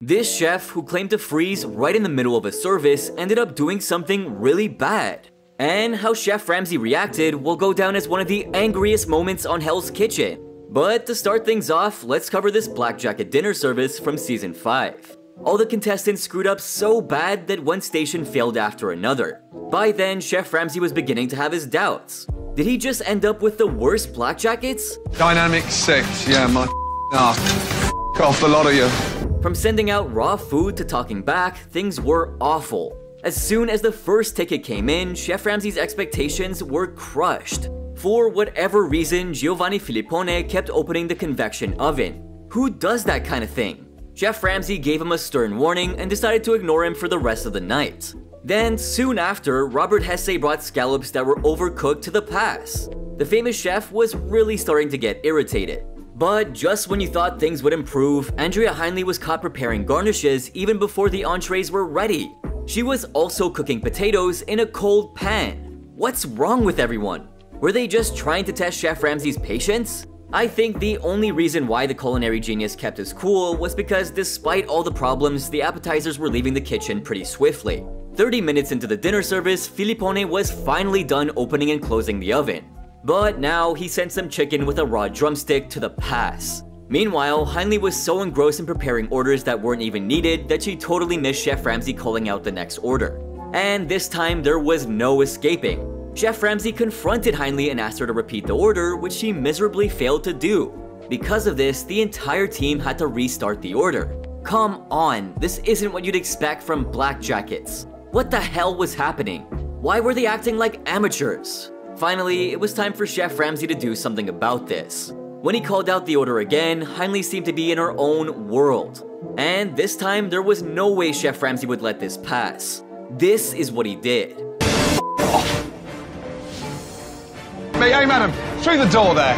This chef, who claimed to freeze right in the middle of a service, ended up doing something really bad. And how Chef Ramsay reacted will go down as one of the angriest moments on Hell's Kitchen. But to start things off, let's cover this black jacket dinner service from season 5. All the contestants screwed up so bad that one station failed after another. By then, Chef Ramsay was beginning to have his doubts. Did he just end up with the worst black jackets? Dynamic 6, yeah, my off a lot of you. From sending out raw food to talking back, things were awful. As soon as the first ticket came in, Chef Ramsay's expectations were crushed. For whatever reason, Giovanni Filippone kept opening the convection oven. Who does that kind of thing? Chef Ramsay gave him a stern warning and decided to ignore him for the rest of the night. Then, soon after, Robert Hesse brought scallops that were overcooked to the pass. The famous chef was really starting to get irritated. But just when you thought things would improve, Andrea Heinle was caught preparing garnishes even before the entrees were ready. She was also cooking potatoes in a cold pan. What's wrong with everyone? Were they just trying to test Chef Ramsay's patience? I think the only reason why the culinary genius kept his cool was because despite all the problems, the appetizers were leaving the kitchen pretty swiftly. 30 minutes into the dinner service, Filippone was finally done opening and closing the oven. But now he sent some chicken with a raw drumstick to the pass. Meanwhile, Heinle was so engrossed in preparing orders that weren't even needed that she totally missed Chef Ramsay calling out the next order. And this time there was no escaping. Chef Ramsay confronted Heinle and asked her to repeat the order, which she miserably failed to do. Because of this, the entire team had to restart the order. Come on, this isn't what you'd expect from black jackets. What the hell was happening? Why were they acting like amateurs? Finally, it was time for Chef Ramsay to do something about this. When he called out the order again, Heinle seemed to be in her own world. And this time, there was no way Chef Ramsay would let this pass. This is what he did. Hey, madam, through the door there.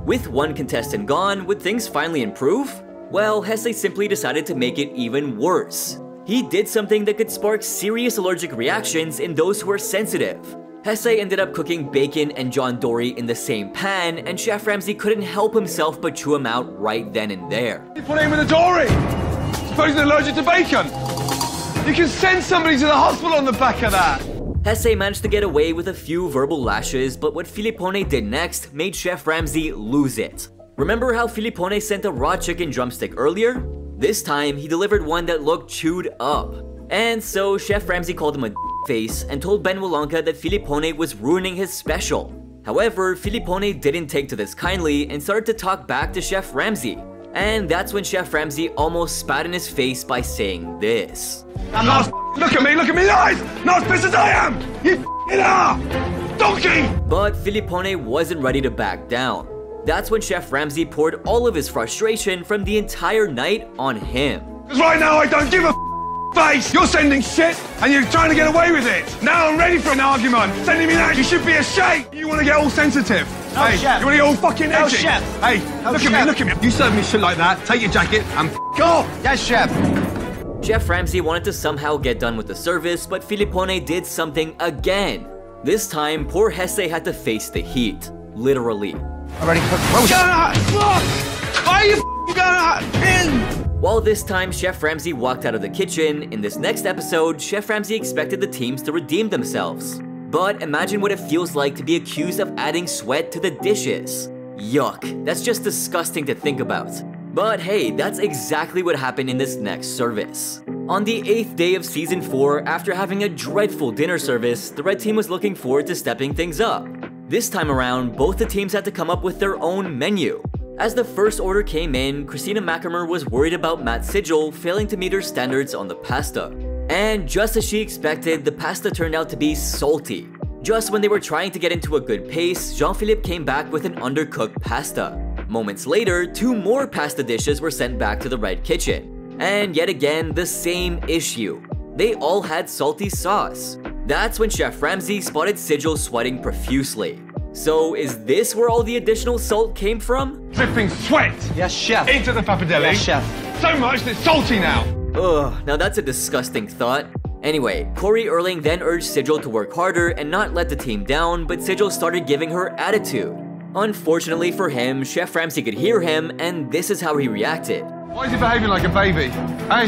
With one contestant gone, would things finally improve? Well, Hesse simply decided to make it even worse. He did something that could spark serious allergic reactions in those who are sensitive. Hesse ended up cooking bacon and John Dory in the same pan, and Chef Ramsay couldn't help himself but chew him out right then and there. You put him in the Dory! Suppose he's allergic to bacon! You can send somebody to the hospital on the back of that! Hesse managed to get away with a few verbal lashes, but what Filippone did next made Chef Ramsay lose it. Remember how Filippone sent a raw chicken drumstick earlier? This time, he delivered one that looked chewed up. And so, Chef Ramsay called him a face and told Ben Walonka that Filippone was ruining his special. However, Filippone didn't take to this kindly and started to talk back to Chef Ramsay. And that's when Chef Ramsay almost spat in his face by saying this. Look at me in the eyes! Not as pissed as I am! You are! Donkey! But Filippone wasn't ready to back down. That's when Chef Ramsay poured all of his frustration from the entire night on him. Because right now I don't give a face! You're sending shit and you're trying to get away with it! Now I'm ready for an argument! Sending me that, you should be ashamed! You want to get all sensitive? No, hey, chef. you want to get all fucking edgy? No, chef. Hey, No, look chef. at me! You serve me shit like that, take your jacket and go! Yes, chef. Chef Ramsay wanted to somehow get done with the service, but Filippone did something again. This time, poor Hesse had to face the heat. Literally. Already cooked. Why are you gonna in? While this time Chef Ramsay walked out of the kitchen, in this next episode, Chef Ramsay expected the teams to redeem themselves. But imagine what it feels like to be accused of adding sweat to the dishes. Yuck, that's just disgusting to think about. But hey, that's exactly what happened in this next service. On the 8th day of Season 4, after having a dreadful dinner service, the red team was looking forward to stepping things up. This time around, both the teams had to come up with their own menu. As the first order came in, Christina Mackermer was worried about Matt Sigel failing to meet her standards on the pasta. And just as she expected, the pasta turned out to be salty. Just when they were trying to get into a good pace, Jean-Philippe came back with an undercooked pasta. Moments later, 2 more pasta dishes were sent back to the red kitchen. And yet again, the same issue. They all had salty sauce. That's when Chef Ramsay spotted Sigel sweating profusely. So is this where all the additional salt came from? Dripping sweat! Yes, chef. Into the pappardelle. Yes, chef. So much that it's salty now! Ugh, now that's a disgusting thought. Anyway, Corey Erling then urged Sigel to work harder and not let the team down, but Sigel started giving her attitude. Unfortunately for him, Chef Ramsay could hear him, and this is how he reacted. Why is he behaving like a baby? Hey?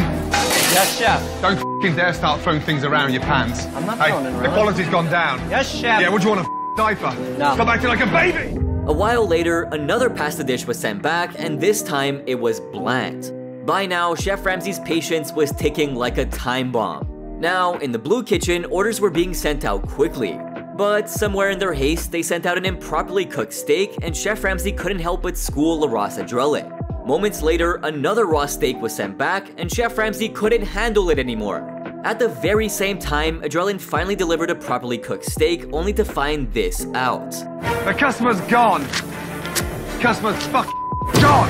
Yes, chef. Don't f***ing dare start throwing things around in your pants. I'm not hey, throwing it around. The quality's gone down. Yes, chef. Yeah, what do you want, a diaper? No. Stop acting like a baby! A while later, another pasta dish was sent back, and this time it was bland. By now, Chef Ramsay's patience was ticking like a time bomb. Now, in the blue kitchen, orders were being sent out quickly. But somewhere in their haste, they sent out an improperly cooked steak, and Chef Ramsay couldn't help but school LaRosse adrenaline. Moments later, another raw steak was sent back, and Chef Ramsay couldn't handle it anymore. At the very same time, Adrenaline finally delivered a properly cooked steak, only to find this out. The customer's gone. Customer's gone.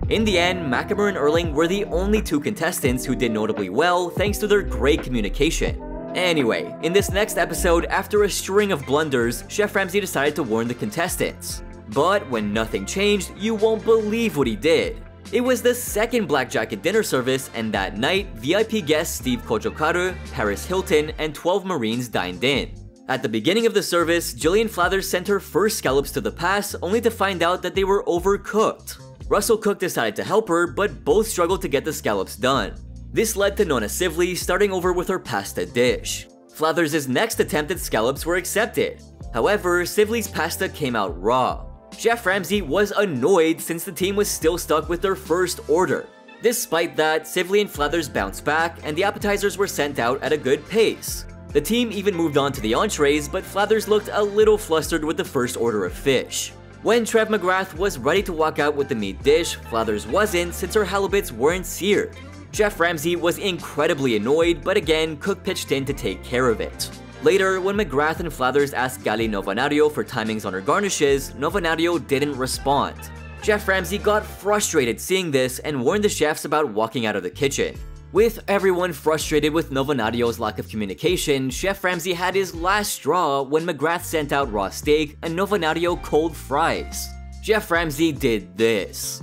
In the end, Macklemore and Erling were the only two contestants who did notably well thanks to their great communication. Anyway, in this next episode, after a string of blunders, Chef Ramsay decided to warn the contestants. But when nothing changed, you won't believe what he did. It was the second Black Jacket dinner service, and that night, VIP guests Steve Kojokaru, Paris Hilton, and 12 Marines dined in. At the beginning of the service, Jillian Flathers sent her first scallops to the pass, only to find out that they were overcooked. Russell Cook decided to help her, but both struggled to get the scallops done. This led to Nona Sivley starting over with her pasta dish. Flathers' next attempt at scallops were accepted. However, Sivley's pasta came out raw. Chef Ramsay was annoyed since the team was still stuck with their first order. Despite that, Sivley and Flathers bounced back, and the appetizers were sent out at a good pace. The team even moved on to the entrees, but Flathers looked a little flustered with the first order of fish. When Trev McGrath was ready to walk out with the meat dish, Flathers wasn't since her halibuts weren't seared. Chef Ramsay was incredibly annoyed, but again, Cook pitched in to take care of it. Later, when McGrath and Flathers asked Gali Novanario for timings on her garnishes, Novanario didn't respond. Chef Ramsay got frustrated seeing this and warned the chefs about walking out of the kitchen. With everyone frustrated with Novanario's lack of communication, Chef Ramsay had his last straw when McGrath sent out raw steak and Novanario cold fries. Chef Ramsay did this.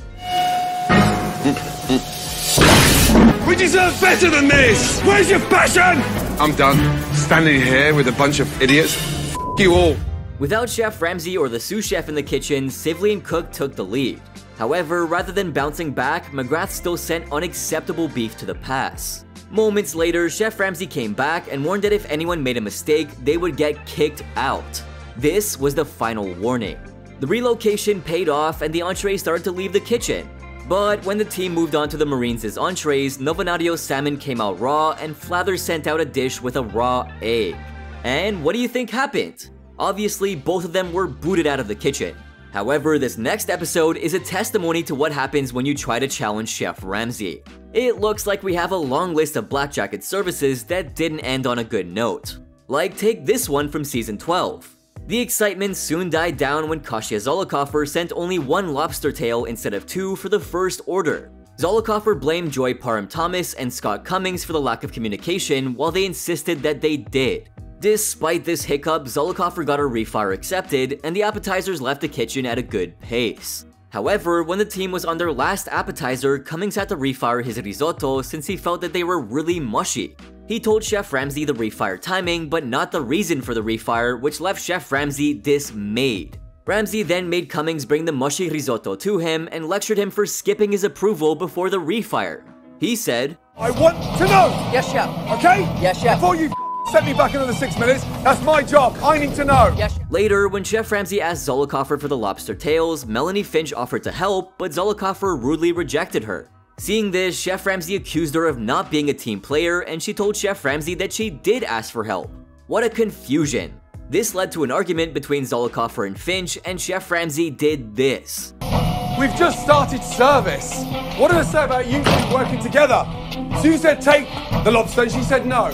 We deserve better than this! Where's your passion? I'm done. Standing here with a bunch of idiots. F you all. Without Chef Ramsay or the sous chef in the kitchen, Sivley and Cook took the lead. However, rather than bouncing back, McGrath still sent unacceptable beef to the pass. Moments later, Chef Ramsay came back and warned that if anyone made a mistake, they would get kicked out. This was the final warning. The relocation paid off and the entrees started to leave the kitchen. But when the team moved on to the Marines' entrees, Novanario's salmon came out raw and Flathers sent out a dish with a raw egg. And what do you think happened? Obviously, both of them were booted out of the kitchen. However, this next episode is a testimony to what happens when you try to challenge Chef Ramsay. It looks like we have a long list of Black Jacket services that didn't end on a good note. Like, take this one from Season 12. The excitement soon died down when Kasia Zollicoffer sent only one lobster tail instead of two for the first order. Zollicoffer blamed Joy Parham Thomas and Scott Cummings for the lack of communication while they insisted that they did. Despite this hiccup, Zollicoffer got her refire accepted and the appetizers left the kitchen at a good pace. However, when the team was on their last appetizer, Cummings had to refire his risotto since he felt that they were really mushy. He told Chef Ramsay the refire timing, but not the reason for the refire, which left Chef Ramsay dismayed. Ramsay then made Cummings bring the mushy risotto to him and lectured him for skipping his approval before the refire. He said, I want to know! Yes, chef. Okay? Yes, chef. Before you set me back another 6 minutes, that's my job. I need to know. Yes, chef. Later, when Chef Ramsay asked Zollicoffer for the lobster tails, Melanie Finch offered to help, but Zollicoffer rudely rejected her. Seeing this, Chef Ramsay accused her of not being a team player, and she told Chef Ramsay that she did ask for help. What a confusion. This led to an argument between Zollicoffer and Finch, and Chef Ramsay did this. We've just started service. What did I say about you two working together? So you said take the lobster, and she said no.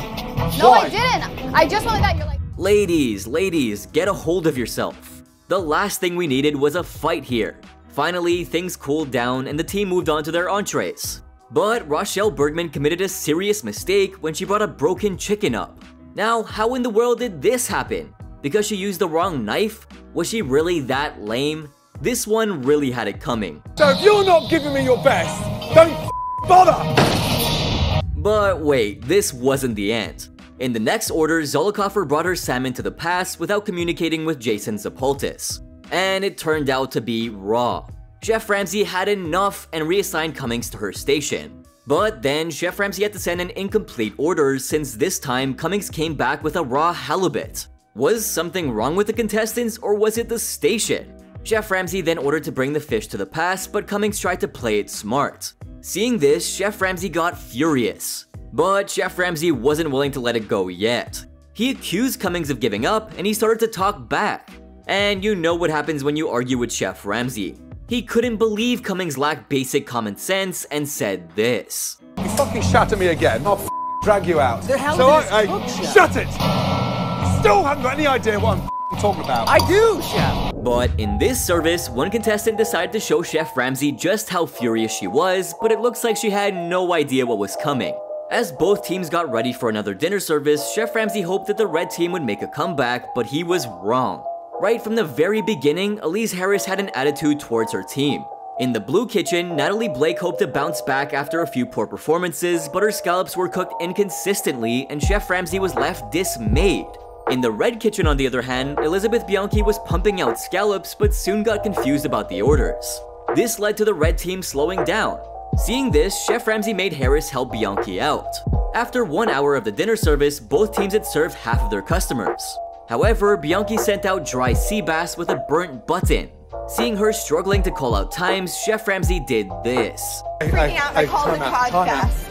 No, Why? I didn't. I just wanted that. You're like... Ladies, get a hold of yourself. The last thing we needed was a fight here. Finally, things cooled down and the team moved on to their entrees. But Rochelle Bergman committed a serious mistake when she brought a broken chicken up. Now, how in the world did this happen? Because she used the wrong knife? Was she really that lame? This one really had it coming. So if you're not giving me your best, don't bother! But wait, this wasn't the end. In the next order, Zollicoffer brought her salmon to the pass without communicating with Jason Zapoltis. And it turned out to be raw. Chef Ramsay had enough and reassigned Cummings to her station. But then Chef Ramsay had to send an incomplete order since this time Cummings came back with a raw halibut. Was something wrong with the contestants or was it the station? Chef Ramsay then ordered to bring the fish to the pass, but Cummings tried to play it smart. Seeing this, Chef Ramsay got furious. But Chef Ramsay wasn't willing to let it go yet. He accused Cummings of giving up and he started to talk back. And you know what happens when you argue with Chef Ramsay. He couldn't believe Cummings lacked basic common sense and said this. You fucking shout at me again, I'll drag you out. The halibut is cooked, Chef. Shut it! Still haven't got any idea what I'm talking about. I do, Chef! But in this service, one contestant decided to show Chef Ramsay just how furious she was, but it looks like she had no idea what was coming. As both teams got ready for another dinner service, Chef Ramsay hoped that the red team would make a comeback, but he was wrong. Right from the very beginning, Elise Harris had an attitude towards her team. In the blue kitchen, Natalie Blake hoped to bounce back after a few poor performances, but her scallops were cooked inconsistently and Chef Ramsay was left dismayed. In the red kitchen, on the other hand, Elizabeth Bianchi was pumping out scallops but soon got confused about the orders. This led to the red team slowing down. Seeing this, Chef Ramsay made Harris help Bianchi out. After 1 hour of the dinner service, both teams had served half of their customers. However, Bianchi sent out dry sea bass with a burnt button. Seeing her struggling to call out times, Chef Ramsay did this. Freaking out, I call it cod bass.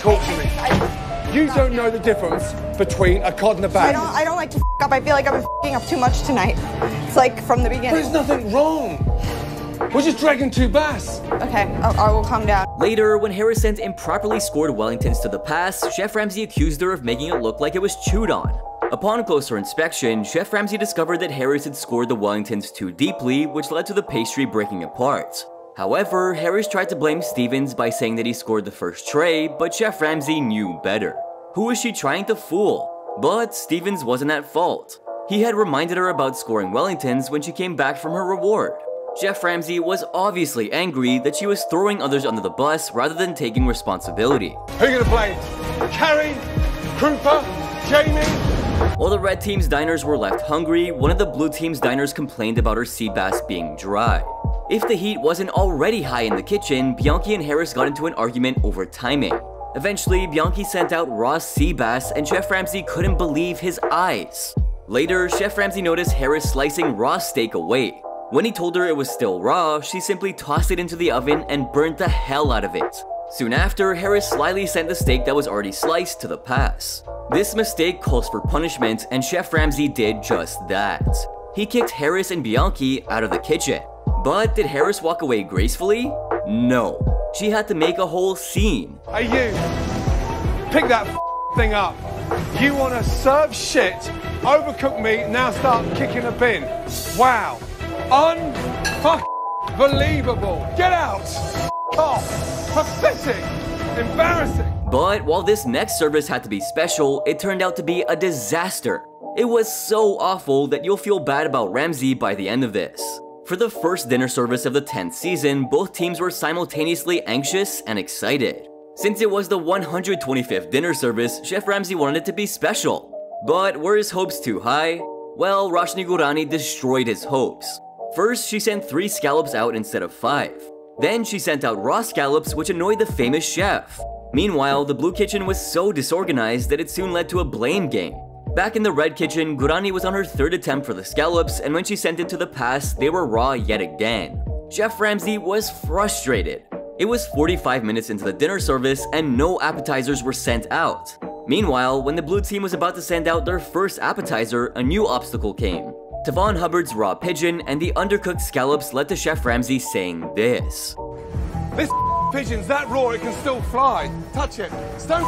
Talk to me. You don't know the difference between a cod and a bass. I don't like to f up. I feel like I've been f***ing up too much tonight. It's like from the beginning. There's nothing wrong. We're just dragging two bass. Okay, I will calm down. Later, when Harris sent improperly scored Wellingtons to the pass, Chef Ramsay accused her of making it look like it was chewed on. Upon closer inspection, Chef Ramsay discovered that Harris had scored the Wellingtons too deeply, which led to the pastry breaking apart. However, Harris tried to blame Stevens by saying that he scored the first tray, but Chef Ramsay knew better. Who was she trying to fool? But Stevens wasn't at fault. He had reminded her about scoring Wellingtons when she came back from her reward. Chef Ramsay was obviously angry that she was throwing others under the bus rather than taking responsibility. Who are you gonna blame? Carrie? Krupa? Jamie? While the red team's diners were left hungry, one of the blue team's diners complained about her sea bass being dry. If the heat wasn't already high in the kitchen, Bianchi and Harris got into an argument over timing. Eventually, Bianchi sent out raw sea bass and Chef Ramsay couldn't believe his eyes. Later, Chef Ramsay noticed Harris slicing raw steak away. When he told her it was still raw, she simply tossed it into the oven and burnt the hell out of it. Soon after, Harris slyly sent the steak that was already sliced to the pass. This mistake calls for punishment, and Chef Ramsay did just that. He kicked Harris and Bianchi out of the kitchen. But did Harris walk away gracefully? No. She had to make a whole scene. Hey you, pick that thing up. You wanna serve shit, overcook meat, now start kicking a bin. Wow. Unbelievable. Get out. Oh, pathetic. Embarrassing. But while this next service had to be special, it turned out to be a disaster. It was so awful that you'll feel bad about Ramsay by the end of this. For the first dinner service of the 10th season, both teams were simultaneously anxious and excited. Since it was the 125th dinner service, Chef Ramsay wanted it to be special. But were his hopes too high? Well, Roshni Gurani destroyed his hopes. First, she sent 3 scallops out instead of 5. Then she sent out raw scallops, which annoyed the famous chef. Meanwhile, the blue kitchen was so disorganized that it soon led to a blame game. Back in the red kitchen, Gurani was on her 3rd attempt for the scallops, and when she sent it to the pass, they were raw yet again. Chef Ramsay was frustrated. It was 45 minutes into the dinner service, and no appetizers were sent out. Meanwhile, when the blue team was about to send out their first appetizer, a new obstacle came. Tavon Hubbard's raw pigeon and the undercooked scallops led to Chef Ramsay saying this. This pigeon's that raw it can still fly. Touch it. Stone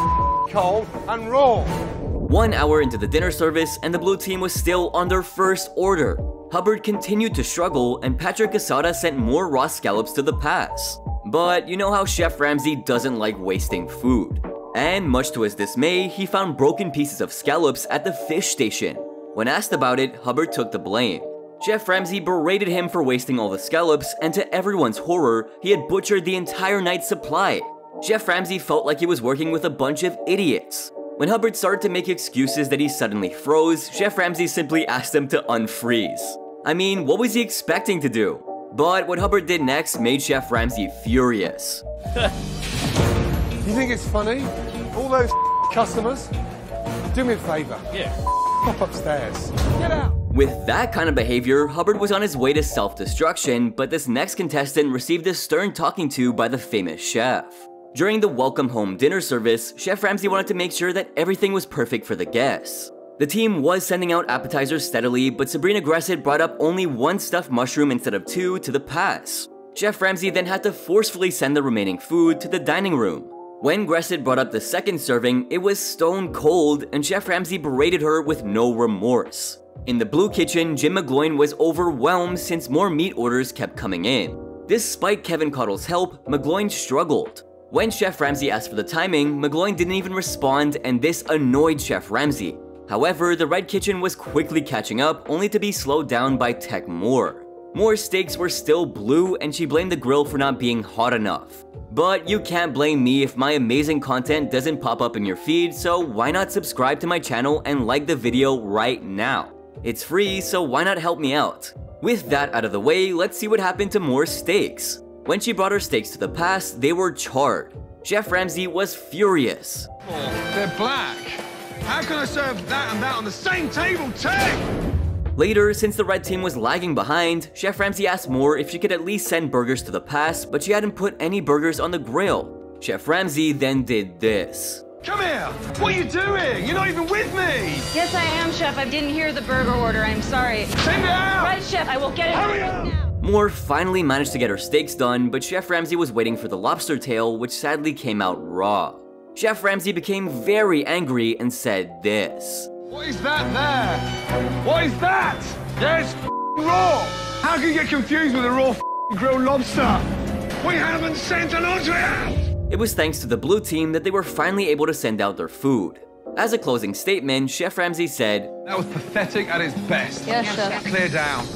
cold and raw. 1 hour into the dinner service and the blue team was still on their first order. Hubbard continued to struggle and Patrick Casada sent more raw scallops to the pass. But you know how Chef Ramsay doesn't like wasting food. And much to his dismay, he found broken pieces of scallops at the fish station. When asked about it, Hubbard took the blame. Chef Ramsay berated him for wasting all the scallops, and to everyone's horror, he had butchered the entire night's supply. Chef Ramsay felt like he was working with a bunch of idiots. When Hubbard started to make excuses that he suddenly froze, Chef Ramsay simply asked him to unfreeze. I mean, what was he expecting to do? But what Hubbard did next made Chef Ramsay furious. You think it's funny? All those customers? Do me a favor. Yeah. Pop upstairs. Get out. With that kind of behavior, Hubbard was on his way to self-destruction, but this next contestant received a stern talking to by the famous chef. During the welcome home dinner service, Chef Ramsay wanted to make sure that everything was perfect for the guests. The team was sending out appetizers steadily, but Sabrina Gresset brought up only 1 stuffed mushroom instead of 2 to the pass. Chef Ramsay then had to forcefully send the remaining food to the dining room. When Gresset brought up the second serving, it was stone cold, and Chef Ramsay berated her with no remorse. In the blue kitchen, Jim McGloin was overwhelmed since more meat orders kept coming in. Despite Kevin Cottle's help, McGloin struggled. When Chef Ramsay asked for the timing, McGloin didn't even respond, and this annoyed Chef Ramsay. However, the red kitchen was quickly catching up, only to be slowed down by Tech Moore. Moore's steaks were still blue, and she blamed the grill for not being hot enough. But you can't blame me if my amazing content doesn't pop up in your feed, so why not subscribe to my channel and like the video right now? It's free, so why not help me out? With that out of the way, let's see what happened to Moore's steaks. When she brought her steaks to the pass, they were charred. Chef Ramsay was furious. They're black. How can I serve that and that on the same table, too? Later, since the red team was lagging behind, Chef Ramsay asked Moore if she could at least send burgers to the pass, but she hadn't put any burgers on the grill. Chef Ramsay then did this. Come here! What are you doing? You're not even with me! Yes, I am, Chef. I didn't hear the burger order. I'm sorry. Send it out! Right, Chef. I will get it Hurry right up! now. Moore finally managed to get her steaks done, but Chef Ramsay was waiting for the lobster tail, which sadly came out raw. Chef Ramsay became very angry and said this. What is that there? What is that? There's raw! How can you get confused with a raw grilled lobster? We haven't sent an onto it! It was thanks to the blue team that they were finally able to send out their food. As a closing statement, Chef Ramsay said, That was pathetic at its best. Yes, Chef. Clear down.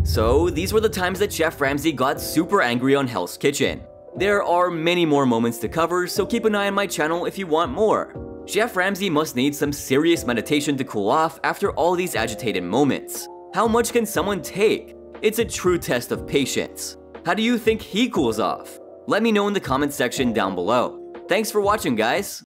So these were the times that Chef Ramsay got super angry on Hell's Kitchen. There are many more moments to cover, so keep an eye on my channel if you want more. Chef Ramsay must need some serious meditation to cool off after all these agitated moments. How much can someone take? It's a true test of patience. How do you think he cools off? Let me know in the comments section down below. Thanks for watching, guys.